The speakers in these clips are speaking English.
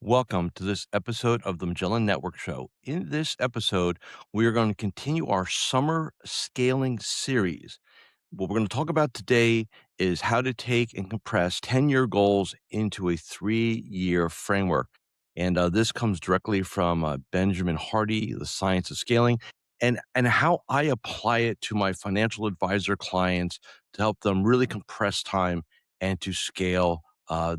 Welcome to this episode of the Magellan Network Show. In this episode, we are going to continue our summer scaling series. What we're going to talk about today is how to take and compress 10-year goals into a 3-year framework. And this comes directly from Benjamin Hardy, The Science of Scaling, and how I apply it to my financial advisor clients to help them really compress time and to scale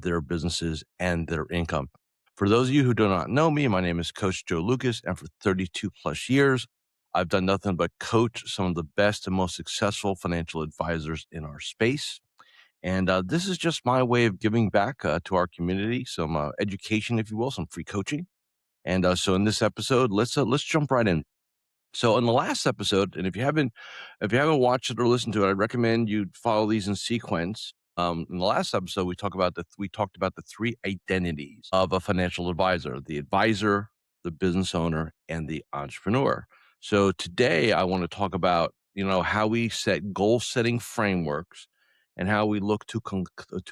their businesses and their income. For those of you who do not know me, my name is Coach Joe Lucas, and for 32 plus years, I've done nothing but coach some of the best and most successful financial advisors in our space. And this is just my way of giving back to our community, some education, if you will, some free coaching. And so in this episode, let's jump right in. So in the last episode, and if you haven't watched it or listened to it, I recommend you follow these in sequence. In the last episode, we talked about the three identities of a financial advisor: the advisor, the business owner, and the entrepreneur. So today, I want to talk about how we set goal setting frameworks and how we look to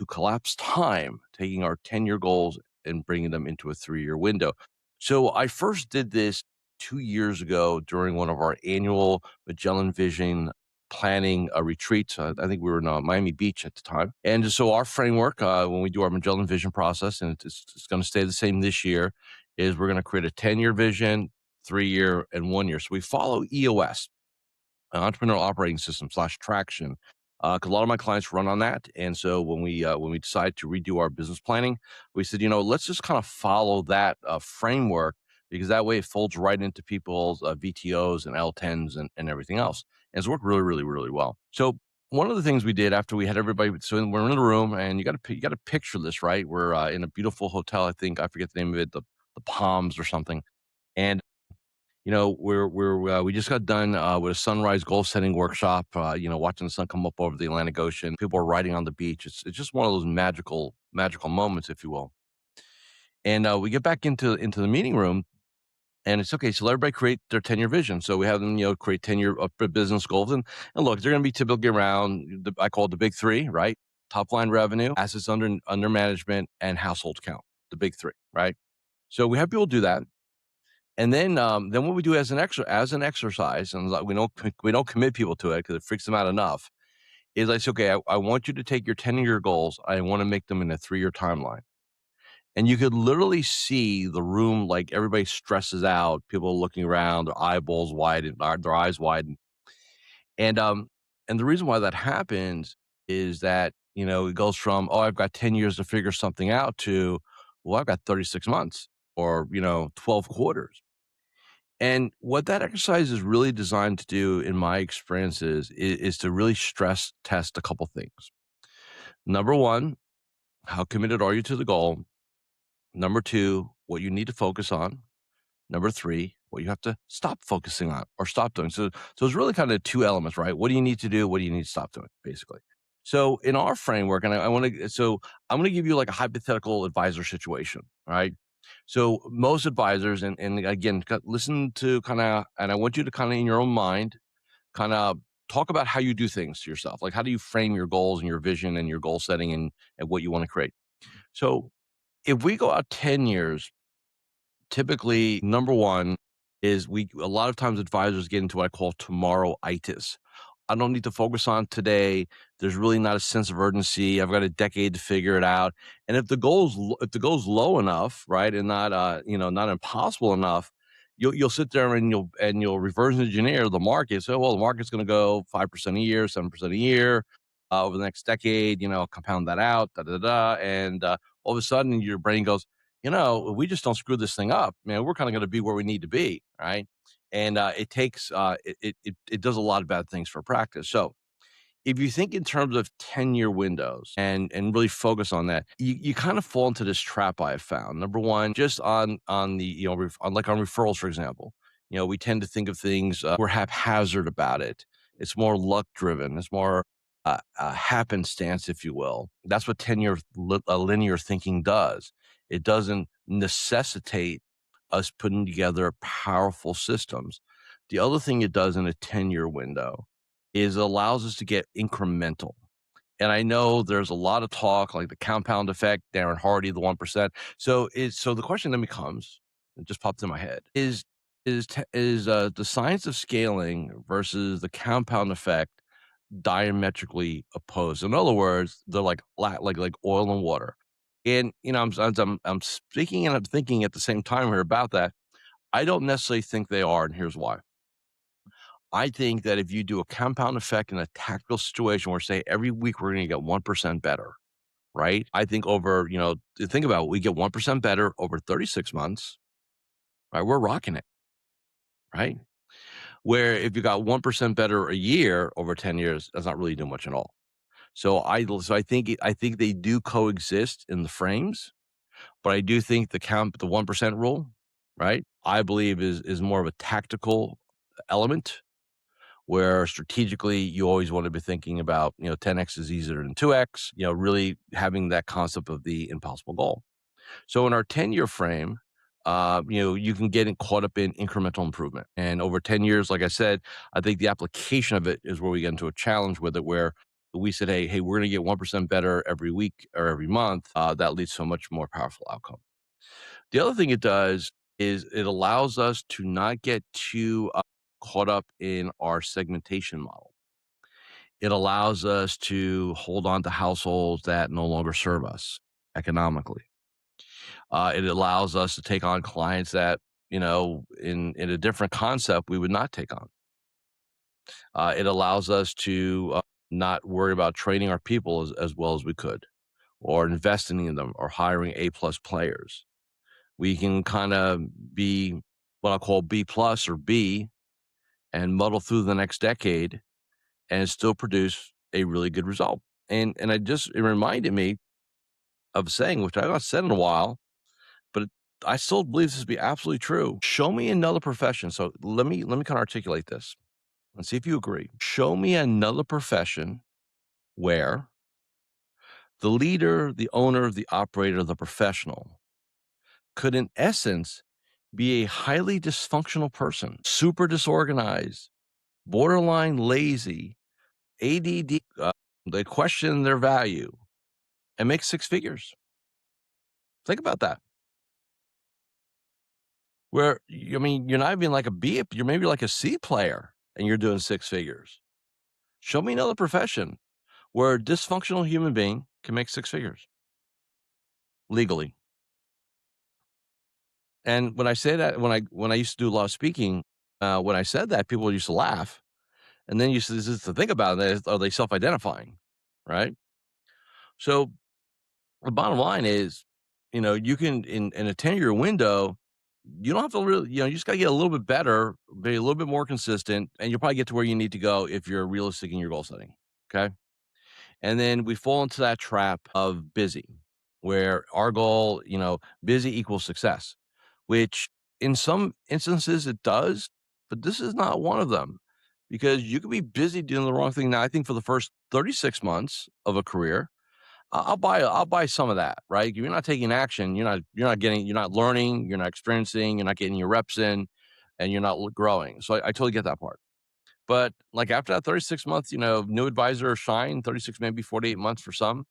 collapse time, taking our 10-year goals and bringing them into a 3-year window. So I first did this 2 years ago during one of our annual Magellan Vision planning retreats. I think we were in Miami Beach at the time. And so our framework, when we do our Magellan Vision process, and it's going to stay the same this year, is we're going to create a 10-year vision, 3-year, and 1 year. So we follow EOS, Entrepreneurial Operating System/Traction, because a lot of my clients run on that. And so when we decide to redo our business planning, we said, let's just kind of follow that framework, because that way it folds right into people's VTOs and L10s and everything else. And it's worked really, really, really well. So one of the things we did after we had everybody, so we're in the room, and you got to picture this, right? We're in a beautiful hotel. I forget the name of it, the Palms or something. And we just got done with a sunrise goal setting workshop. Watching the sun come up over the Atlantic Ocean. People are riding on the beach. It's just one of those magical moments, if you will. And we get back into the meeting room, and it's okay. So let everybody create their 10-year vision. So we have them, create 10-year business goals, and look, they're going to be typically around I call it the big three, right? Top line revenue, assets under management, and household count. The big three, right? So we have people do that. And then what we do as an exercise, and we don't commit people to it because it freaks them out enough, is I say, okay, I want you to take your 10-year goals. I want to make them in a 3-year timeline. And you could literally see the room, like everybody stresses out, people looking around, their eyeballs widen, their eyes widen. And the reason why that happens is that, it goes from, oh, I've got 10 years to figure something out, to, well, I've got 36 months or, 12 quarters. And what that exercise is really designed to do, in my experiences, is to really stress test a couple things. Number one, how committed are you to the goal? Number two, what you need to focus on. Number three, what you have to stop focusing on or stop doing. So it's really kind of two elements, right? What do you need to do? What do you need to stop doing, basically? So in our framework, and I'm going to give you like a hypothetical advisor situation, right? So most advisors, and again, listen to and I want you to kind of in your own mind, kind of talk about how you do things to yourself. Like, how do you frame your goals and your vision and your goal setting and what you want to create? So if we go out 10 years, typically, number one is a lot of times advisors get into what I call tomorrow-itis. I don't need to focus on today. There's really not a sense of urgency. I've got a decade to figure it out. And if the goal's low enough, right, and not not impossible enough, you'll sit there and you'll reverse engineer the market. So, well, the market's going to go 5% a year, 7% a year over the next decade. Compound that out, da da da, and all of a sudden your brain goes, we just don't screw this thing up, man. We're kind of going to be where we need to be, right? And it does a lot of bad things for practice. So if you think in terms of 10-year windows and really focus on that, you kind of fall into this trap I have found. Number one, just on the on referrals, for example, we tend to think of things, we're haphazard about it. It's more luck driven. It's more happenstance, if you will. That's what 10-year linear thinking does. It doesn't necessitate us putting together powerful systems. The other thing it does in a 10-year window is it allows us to get incremental. And I know there's a lot of talk like the compound effect, Darren Hardy, the 1%. So the question then becomes, it just popped in my head, is the science of scaling versus the compound effect diametrically opposed? In other words, they're like oil and water. And I'm speaking and I'm thinking at the same time here about that. I don't necessarily think they are, and here's why. I think that if you do a compound effect in a tactical situation where, say, every week we're going to get 1% better, right? I think over, think about it, we get 1% better over 36 months, right? We're rocking it, right? Where if you got 1% better a year over 10 years, that's not really doing much at all. So I think they do coexist in the frames, but I do think the 1% rule, right? I believe is more of a tactical element where strategically you always want to be thinking about, 10x is easier than 2x, really having that concept of the impossible goal. So in our 10-year frame, you can get caught up in incremental improvement. And over 10 years, like I said, I think the application of it is where we get into a challenge with it, where we said, hey, we're going to get 1% better every week or every month. That leads to a much more powerful outcome. The other thing it does is it allows us to not get too caught up in our segmentation model. It allows us to hold on to households that no longer serve us economically. It allows us to take on clients that, in a different concept, we would not take on. It allows us to not worry about training our people as well as we could, or investing in them, or hiring A-plus players. We can kind of be what I call B plus or B and muddle through the next decade and still produce a really good result. And it reminded me of saying, which I've not said in a while, but I still believe this to be absolutely true. Show me another profession. So let me kind of articulate this and see if you agree. Show me another profession where the leader, the owner, the operator, the professional could, in essence, be a highly dysfunctional person, super disorganized, borderline lazy, ADD. They question their value and make six figures. Think about that. You're not even like a B, you're maybe like a C player and you're doing six figures. Show me another profession where a dysfunctional human being can make six figures legally. And when I say that, when I used to do a lot of speaking, when I said that, people used to laugh. And then you used to think about it, are they self-identifying? Right? So the bottom line is, you can in a 10-year window, you don't have to really, you just got to get a little bit better, be a little bit more consistent, and you'll probably get to where you need to go if you're realistic in your goal setting. Okay. And then we fall into that trap of busy, where our goal, busy equals success, which in some instances it does, but this is not one of them, because you could be busy doing the wrong thing. Now, I think for the first 36 months of a career, I'll buy some of that, right? If you're not taking action, you're not learning, you're not experiencing, you're not getting your reps in, and you're not growing. So I totally get that part. But like after that 36 months, new advisor shine, 36, maybe 48 months for some,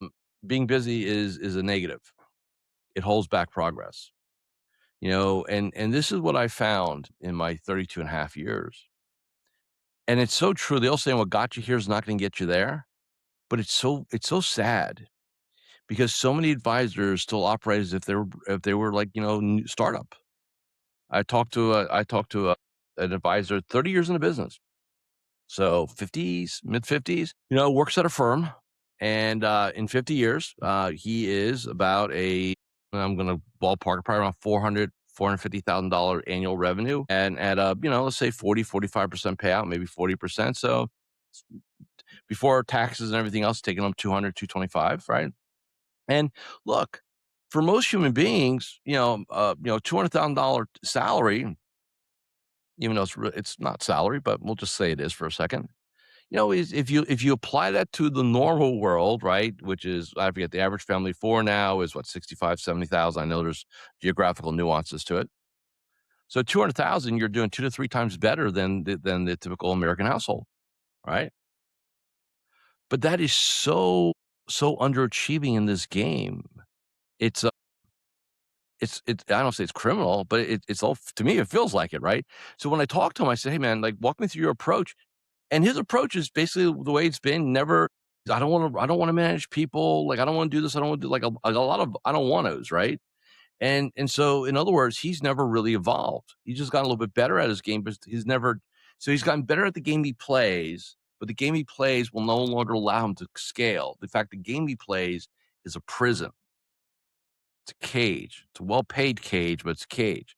being busy is a negative. It holds back progress. And this is what I found in my 32 and a half years. And it's so true. They all say what got you here is not going to get you there. But it's so sad because so many advisors still operate as if they were like, startup. I talked to an advisor 30 years in the business. So 50s, mid 50s, works at a firm. And in 50 years, he is about I'm going to ballpark probably around $450,000 annual revenue, and at let's say 45% payout, maybe 40%. So before taxes and everything else, taking them 225, right? And look, for most human beings, $200,000 salary, even though it's not salary, but we'll just say it is for a second. Is if you apply that to the normal world, right, which is, I forget, the average family four now is what, 65, 70,000. I know there's geographical nuances to it. So 200,000, you're doing 2 to 3 times better than the typical American household, right? But that is so so underachieving in this game. It's I don't say it's criminal, but it's all to me, it feels like it, right? So when I talked to him, I said, "Hey, man, like, walk me through your approach." And his approach is basically the way it's been. Never, I don't wanna manage people. Like, I don't wanna do this. I don't wanna do like a lot of I don't want tos, right? And so, in other words, he's never really evolved. He's just gotten a little bit better at his game, but he's never so he's gotten better at the game he plays, but the game he plays will no longer allow him to scale. In fact, the game he plays is a prison. It's a cage. It's a well-paid cage, but it's a cage.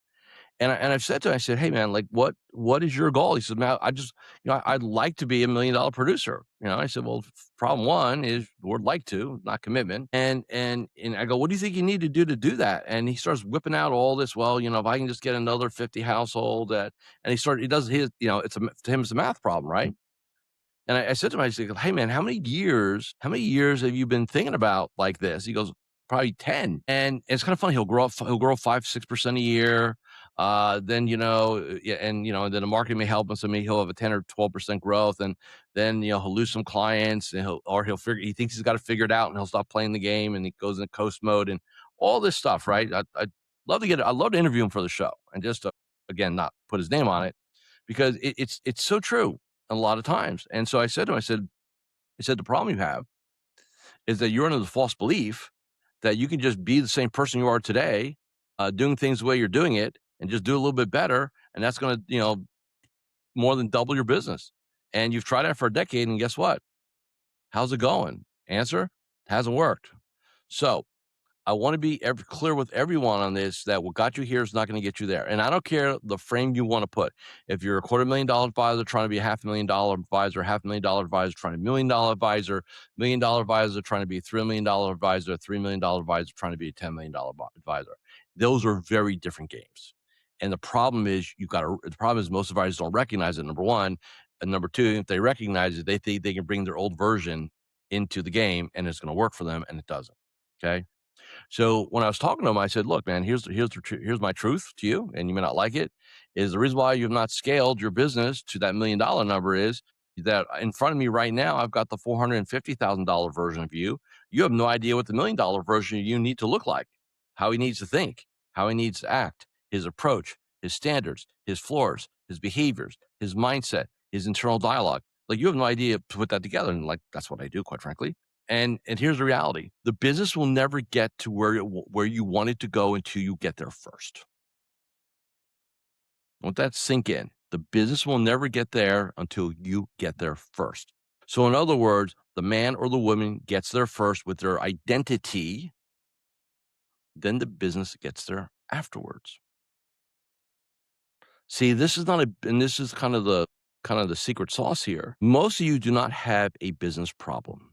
I've said to him, I said, "Hey, man, like, what is your goal?" He said, "Man, I just, I'd like to be $1 million producer." I said, "Well, problem one is the word like to, not commitment." And I go, "What do you think you need to do that?" And he starts whipping out all this. Well, if I can just get another 50 household that, and he does his, to him it's a math problem, right? And I said to him, I said, "Hey, man, how many years have you been thinking about like this?" He goes, "Probably 10." And it's kind of funny. He'll grow 5, 6% a year. Then, yeah, and then the market may help him. So maybe he'll have a 10 or 12% growth. And then, he'll lose some clients and he thinks he's got to figure it out and he'll stop playing the game and he goes into coast mode and all this stuff, right? I'd love to interview him for the show and just, again, not put his name on it because it's so true a lot of times. And so I said to him, I said, "The problem you have is that you're under the false belief that you can just be the same person you are today, doing things the way you're doing it and just do a little bit better. And that's going to, more than double your business. And you've tried that for a decade. And guess what? How's it going?" Answer: hasn't worked. So I want to be clear with everyone on this that what got you here is not going to get you there. And I don't care the frame you want to put. If you're a $250,000 advisor trying to be a $500,000 advisor, $500,000 advisor trying to be $1 million advisor, $1 million advisor trying to be a $3 million advisor, $3 million advisor trying to be a $10 million advisor. Those are very different games. And the problem is the problem is most advisors don't recognize it, number one. And number two, if they recognize it, they think they can bring their old version into the game and it's going to work for them, and it doesn't. Okay. So when I was talking to him, I said, "Look, man, here's my truth to you, and you may not like it. Is the reason why you have not scaled your business to that $1 million number is that in front of me right now, I've got the $450,000 version of you. You have no idea what the $1 million version of you need to look like, how he needs to think, how he needs to act, his approach, his standards, his floors, his behaviors, his mindset, his internal dialogue. Like you have no idea to put that together." And like that's what I do, quite frankly. And here's the reality. The business will never get to where you want it to go until you get there first. Let that sink in. The business will never get there until you get there first. So in other words, the man or the woman gets there first with their identity, then the business gets there afterwards. See, this is not a and this is kind of the secret sauce here. Most of you do not have a business problem.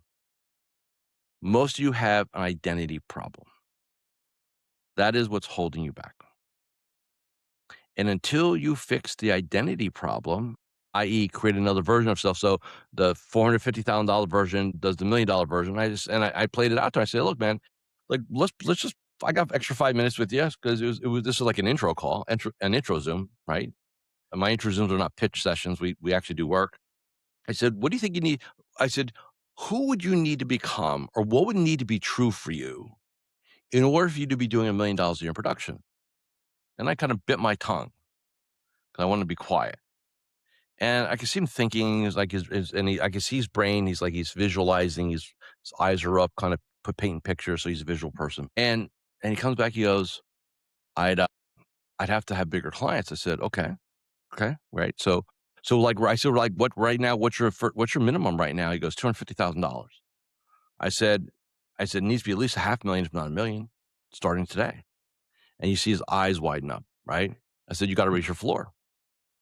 Most of you have an identity problem. That is what's holding you back. And until you fix the identity problem, i.e., create another version of self. So the $450,000 version does the $1 million version. I played it out to her. I said, "Look, man, like let's just I got extra 5 minutes with you because this is like an intro call, an intro Zoom, right? And my intro Zooms are not pitch sessions. We actually do work." I said, "What do you think you need?" I said, "Who would you need to become, or what would need to be true for you in order for you to be doing $1 million a year in production?" And I kind of bit my tongue because I wanted to be quiet. And I could see him thinking, is like I could see his brain. He's like he's visualizing. His eyes are up, kind of painting pictures. So he's a visual person. And he comes back. He goes, "I'd I'd have to have bigger clients." I said, "Okay, okay, right." So like I said, like what right now? What's your minimum right now? He goes, $250,000. I said, it needs to be at least a 500,000, if not a million, starting today. And you see his eyes widen up, right? I said, "You got to raise your floor,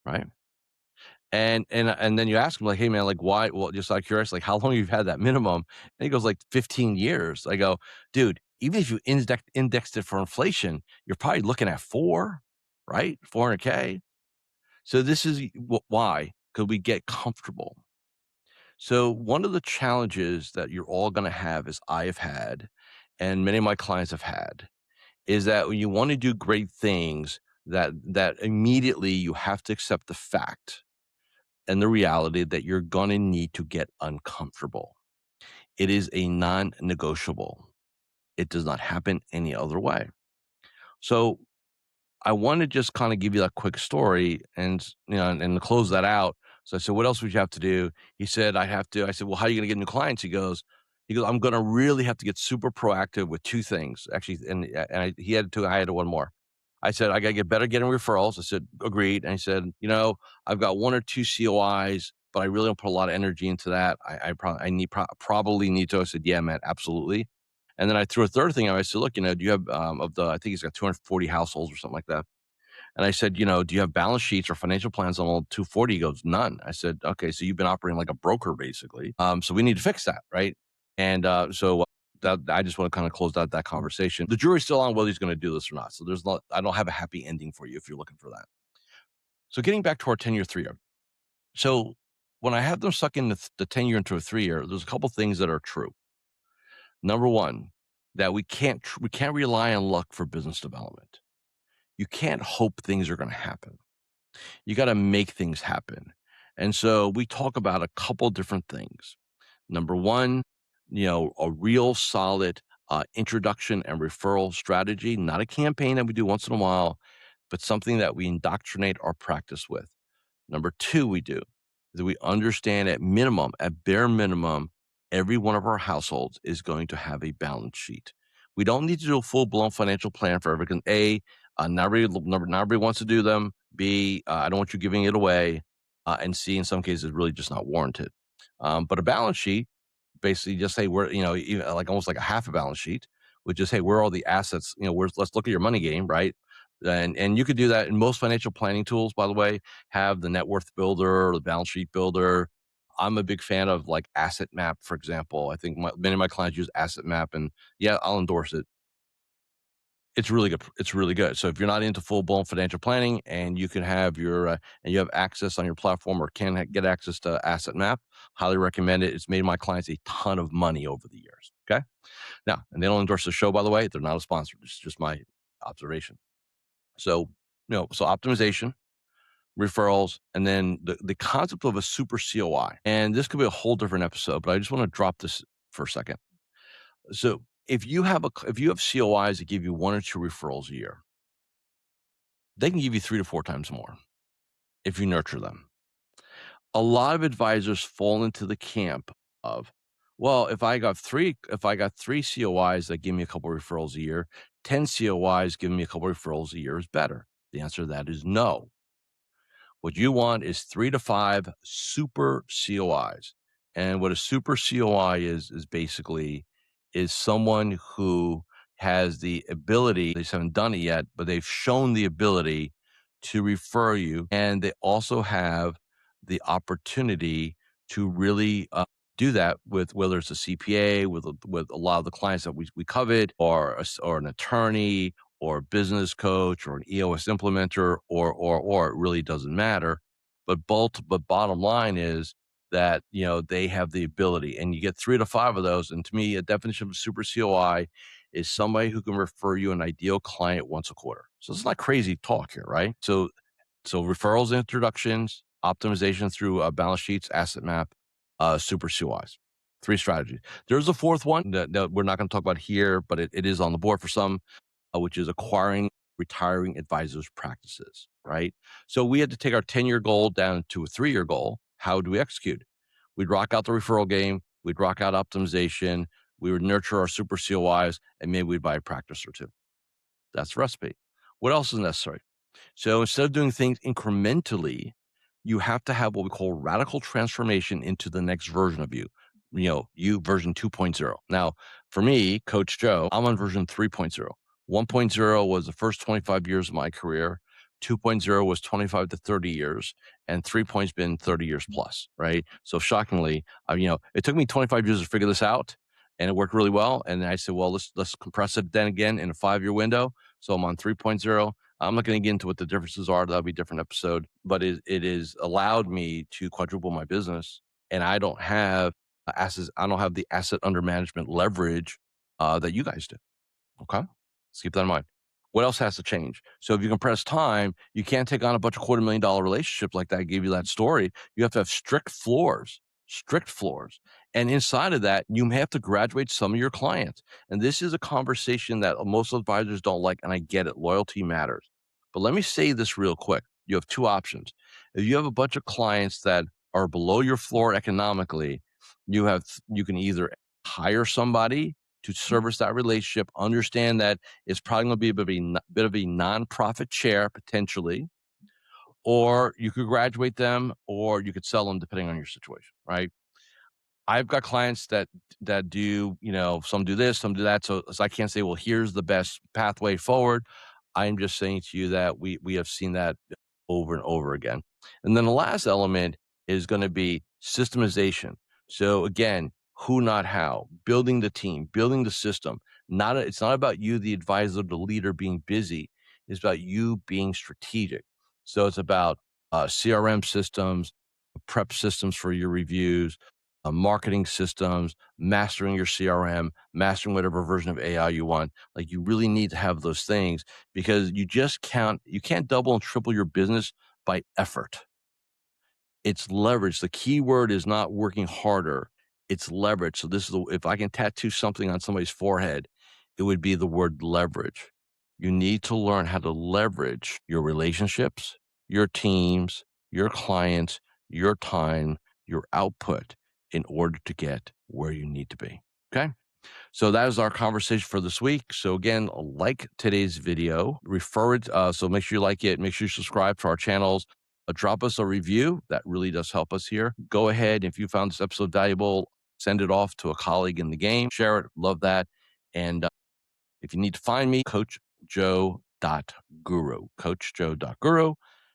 right?" And then you ask him like, "Hey man, like why?" Well, just out of curiosity, like how long you've had that minimum? And he goes like 15 years. I go, "Dude, even if you indexed it for inflation, you're probably looking at four, right? 400K. So this is why, because we get comfortable. So one of the challenges that you're all going to have, is I have had, and many of my clients have had, is that when you want to do great things, that immediately you have to accept the fact and the reality that you're going to need to get uncomfortable. It is a non-negotiable. It does not happen any other way. So I want to just kind of give you that quick story and to close that out. So I said, what else would you have to do? He said, I said, well, how are you going to get new clients? He goes, I'm going to really have to get super proactive with two things actually. He had two, I had one more. I said, I got to get better getting referrals. I said, agreed. And he said, I've got one or two COIs, but I really don't put a lot of energy into that. Probably need to. I said, yeah, man, absolutely. And then I threw a third thing out. I said, look, do you have I think he's got 240 households or something like that. And I said, do you have balance sheets or financial plans on all 240? He goes, none. I said, okay, so you've been operating like a broker basically. So we need to fix that, right? And that I just want to kind of close out that conversation. The jury's still on whether he's going to do this or not. So I don't have a happy ending for you if you're looking for that. So getting back to our 10-year, 3-year. So when I have them suck in the 10-year into a 3-year, there's a couple things that are true. Number one, that we can't rely on luck for business development. You can't hope things are going to happen. You got to make things happen. And so we talk about a couple different things. Number one, a real solid introduction and referral strategy, not a campaign that we do once in a while, but something that we indoctrinate our practice with. Number two, we do is that we understand at bare minimum, every one of our households is going to have a balance sheet. We don't need to do a full blown financial plan for everything. Not everybody wants to do them. B, I don't want you giving it away. And C, in some cases, really just not warranted. But a balance sheet, basically just say where, even like almost like a half a balance sheet, would just say where are all the assets, let's look at your money game, right? And you could do that in most financial planning tools, by the way, have the net worth builder or the balance sheet builder. I'm a big fan of like Asset Map, for example. I think many of my clients use Asset Map, and yeah, I'll endorse it. It's really good. It's really good. So if you're not into full blown financial planning and you can have and you have access on your platform or get access to Asset Map, highly recommend it. It's made my clients a ton of money over the years. Okay. Now, and they don't endorse the show, by the way. They're not a sponsor. It's just my observation. So, so optimization, referrals, and then the concept of a super COI. And this could be a whole different episode, but I just want to drop this for a second. So if you have COIs that give you one or two referrals a year, they can give you 3 to 4 times more if you nurture them. A lot of advisors fall into the camp of, well, if I got 3 COIs that give me a couple referrals a year, 10 COIs giving me a couple referrals a year is better. The answer to that is no. What you want is 3 to 5 super COIs. And what a super COI is basically is someone who has the ability, they just haven't done it yet, but they've shown the ability to refer you. And they also have the opportunity to really do that with whether it's a CPA, with a lot of the clients that we covered, or an attorney, or a business coach, or an EOS implementer, or it really doesn't matter. But bottom line is that they have the ability, and you get 3 to 5 of those. And to me, a definition of a super COI is somebody who can refer you an ideal client once a quarter. So it's not crazy talk here, right? So referrals, introductions, optimization through balance sheets, Asset Map, super COIs. 3 strategies. There's a fourth one that we're not going to talk about here, but it is on the board for some, which is acquiring retiring advisors practices, right? So we had to take our 10-year goal down to a 3-year goal. How do we execute? We'd rock out the referral game. We'd rock out optimization. We would nurture our super COIs, and maybe we'd buy a practice or two. That's the recipe. What else is necessary? So instead of doing things incrementally, you have to have what we call radical transformation into the next version of you. You version 2.0. Now, for me, Coach Joe, I'm on version 3.0. 1.0 was the first 25 years of my career. 2.0 was 25 to 30 years, and 3.0's been 30 years plus, right? So shockingly, it took me 25 years to figure this out, and it worked really well. And I said, well, let's compress it then again in a 5-year window. So I'm on 3.0. I'm not going to get into what the differences are. That'll be a different episode. But it has allowed me to quadruple my business, and I don't have assets. I don't have the asset under management leverage that you guys do. Okay, let's keep that in mind. What else has to change? So if you compress time, you can't take on a bunch of $250,000 relationships like that. I gave you that story. You have to have strict floors, And inside of that, you have to graduate some of your clients. And this is a conversation that most advisors don't like. And I get it. Loyalty matters. But let me say this real quick. You have two options. If you have a bunch of clients that are below your floor economically, you can either hire somebody to service that relationship, understand that it's probably going to be bit of a nonprofit share potentially, or you could graduate them, or you could sell them depending on your situation, right? I've got clients that do, some do this, some do that. So I can't say, well, here's the best pathway forward. I'm just saying to you that we have seen that over and over again. And then the last element is going to be systemization. So again, who, not how, building the team, building the system. It's not about you, the advisor, the leader, being busy. It's about you being strategic. So it's about CRM systems, prep systems for your reviews, marketing systems, mastering your CRM, mastering whatever version of AI you want. Like, you really need to have those things, because you can't double and triple your business by effort. It's leverage. The key word is not working harder. It's leverage. So if I can tattoo something on somebody's forehead, it would be the word leverage. You need to learn how to leverage your relationships, your teams, your clients, your time, your output in order to get where you need to be. Okay. So that is our conversation for this week. So again, like today's video, refer it. So make sure you like it. Make sure you subscribe to our channels. Drop us a review. That really does help us here. Go ahead. If you found this episode valuable, send it off to a colleague in the game. Share it. Love that. And if you need to find me, coachjoe.guru. Coachjoe.guru.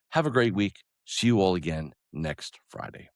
Have a great week. See you all again next Friday.